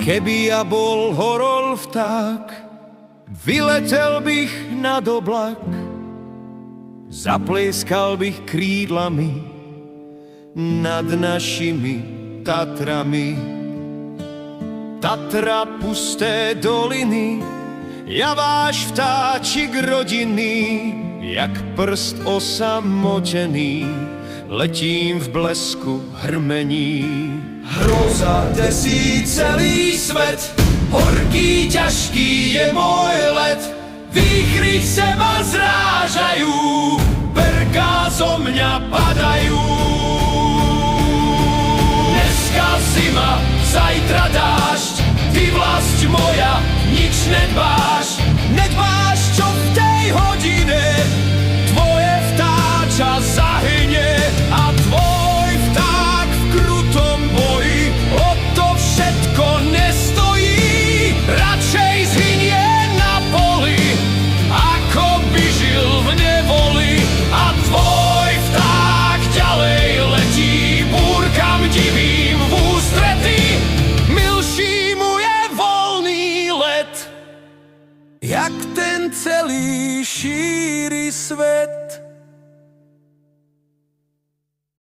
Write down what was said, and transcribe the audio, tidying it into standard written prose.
Keby ja bol horol vták, vyletel bych nad oblak, zaplieskal bych krídlami nad našimi Tatrami. Tatra, pusté doliny, ja váš vtáčik rodinný, jak prst osamotený, letím v blesku hrmení. Hroza desí celý svet, horký, ťažký je môj let. Výchry seba zrážajú, perká zo mňa padajú. Dneska zima, zajtra dážď, ty vlastť moja, nič nedbáš. Nedbáš, čo v tej hodine tvoje vtáča zahynie a tvoj vták v krutom boji o to všetko nestojí. Radšej zhynie na poli, ako by žil v nevoli. A tvoj vták ďalej letí, búrkam divým v ústrety, milší mu je voľný let, jak ten celý šíri svet.